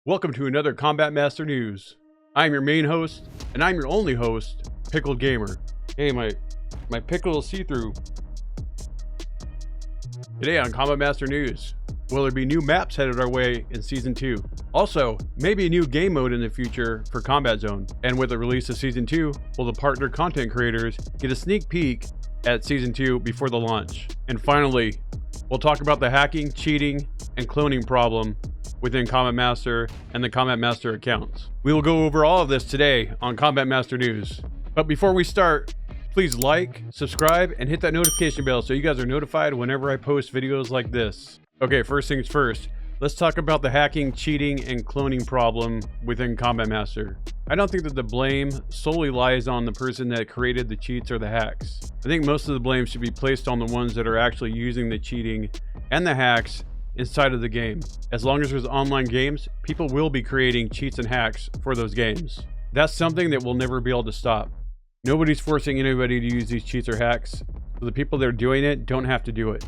Welcome to another Combat Master News. I'm your main host, and I'm your only host, Pickle Gamer. Hey, my pickle is see-through. Today on Combat Master News, will there be new maps headed our way in Season 2? Also, maybe a new game mode in the future for Combat Zone. And with the release of Season 2, will the partner content creators get a sneak peek at Season 2 before the launch? And finally, we'll talk about the hacking, cheating, and cloning problem within Combat Master and the Combat Master accounts. We will go over all of this today on Combat Master News. But before we start, please like, subscribe, and hit that notification bell so you guys are notified whenever I post videos like this. Okay, first things first. Let's talk about the hacking, cheating, and cloning problem within Combat Master. I don't think that the blame solely lies on the person that created the cheats or the hacks. I think most of the blame should be placed on the ones that are actually using the cheating and the hacks inside of the game. As long as there's online games, people will be creating cheats and hacks for those games. That's something that we'll never be able to stop. Nobody's forcing anybody to use these cheats or hacks, so the people that are doing it don't have to do it.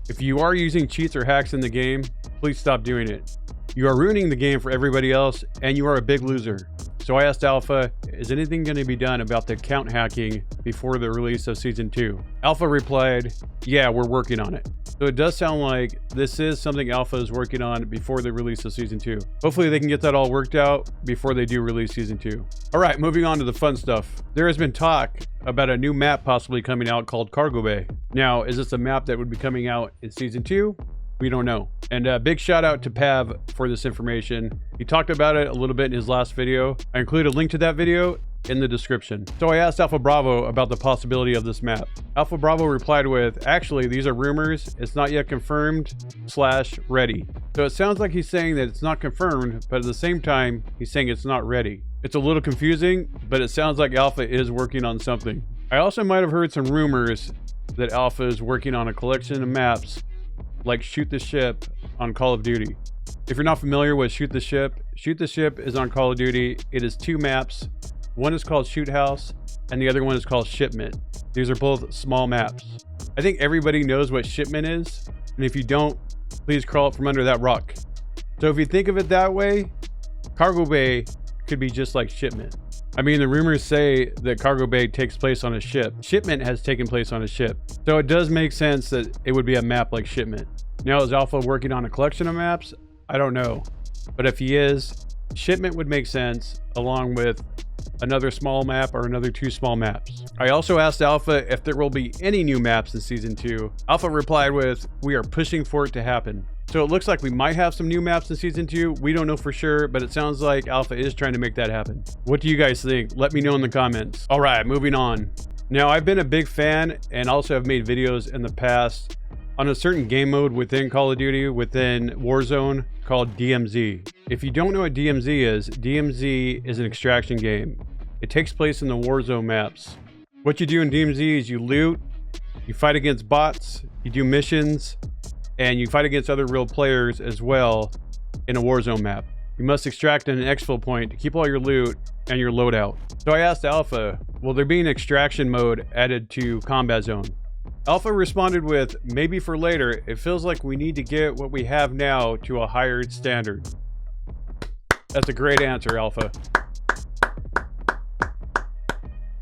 If you are using cheats or hacks in the game, please stop doing it. You are ruining the game for everybody else, and you are a big loser. So I asked Alpha, is anything going to be done about the account hacking before the release of Season 2? Alpha replied, yeah, we're working on it. So it does sound like this is something Alpha is working on before the release of Season 2. Hopefully they can get that all worked out before they do release Season 2. Alright, moving on to the fun stuff. There has been talk about a new map possibly coming out called Cargo Bay. Now, is this a map that would be coming out in Season 2? We don't know. And a big shout out to Pav for this information. He talked about it a little bit in his last video. I include a link to that video in the description. So I asked Alpha Bravo about the possibility of this map. Alpha Bravo replied with, actually, these are rumors. It's not yet confirmed / ready. So it sounds like he's saying that it's not confirmed, but at the same time, he's saying it's not ready. It's a little confusing, but it sounds like Alpha is working on something. I also might have heard some rumors that Alpha is working on a collection of maps like Shoot the Ship on Call of Duty. If you're not familiar with Shoot the Ship is on Call of Duty. It is 2 maps. One is called Shoot House, and the other one is called Shipment. These are both small maps. I think everybody knows what Shipment is, and if you don't, please crawl up from under that rock. So if you think of it that way, Cargo Bay could be just like Shipment. I mean, the rumors say that Cargo Bay takes place on a ship. Shipment has taken place on a ship. So it does make sense that it would be a map like Shipment. Now, is Alpha working on a collection of maps? I don't know. But if he is, Shipment would make sense along with another small map or another 2 small maps. I also asked Alpha if there will be any new maps in Season 2. Alpha replied with, we are pushing for it to happen. So it looks like we might have some new maps in Season 2. We don't know for sure, but it sounds like Alpha is trying to make that happen. What do you guys think? Let me know in the comments. All right, moving on. Now, I've been a big fan and also have made videos in the past on a certain game mode within Call of Duty, within Warzone, called DMZ. If you don't know what DMZ is an extraction game. It takes place in the Warzone maps. What you do in DMZ is you loot, you fight against bots, you do missions, and you fight against other real players as well in a Warzone map. You must extract an exfil point to keep all your loot and your loadout. So I asked Alpha, will there be an extraction mode added to Combat Zone? Alpha responded with, maybe for later. It feels like we need to get what we have now to a higher standard. That's a great answer, Alpha.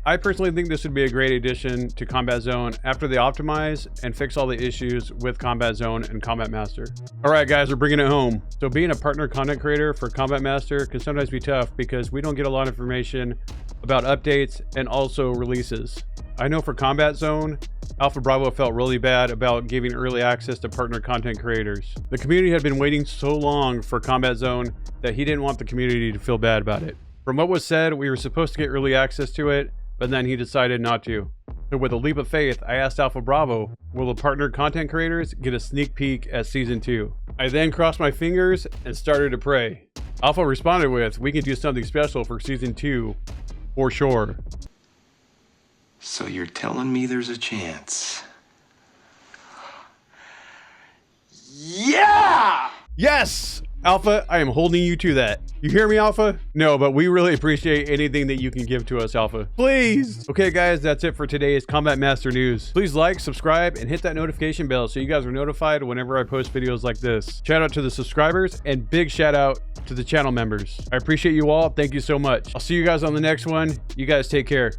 I personally think this would be a great addition to Combat Zone after they optimize and fix all the issues with Combat Zone and Combat Master. Alright guys, we're bringing it home. So being a partner content creator for Combat Master can sometimes be tough because we don't get a lot of information about updates and also releases. I know for Combat Zone, Alpha Bravo felt really bad about giving early access to partner content creators. The community had been waiting so long for Combat Zone that he didn't want the community to feel bad about it. From what was said, we were supposed to get early access to it, but then he decided not to. So with a leap of faith, I asked Alpha Bravo, will the partner content creators get a sneak peek at Season 2? I then crossed my fingers and started to pray. Alpha responded with, we can do something special for Season 2, for sure. So you're telling me there's a chance? Yeah! Yes! Alpha, I am holding you to that. You hear me, Alpha? No, but we really appreciate anything that you can give to us, Alpha. Please. Okay, guys, that's it for today's Combat Master News. Please like, subscribe, and hit that notification bell so you guys are notified whenever I post videos like this. Shout out to the subscribers and big shout out to the channel members. I appreciate you all. Thank you so much. I'll see you guys on the next one. You guys take care.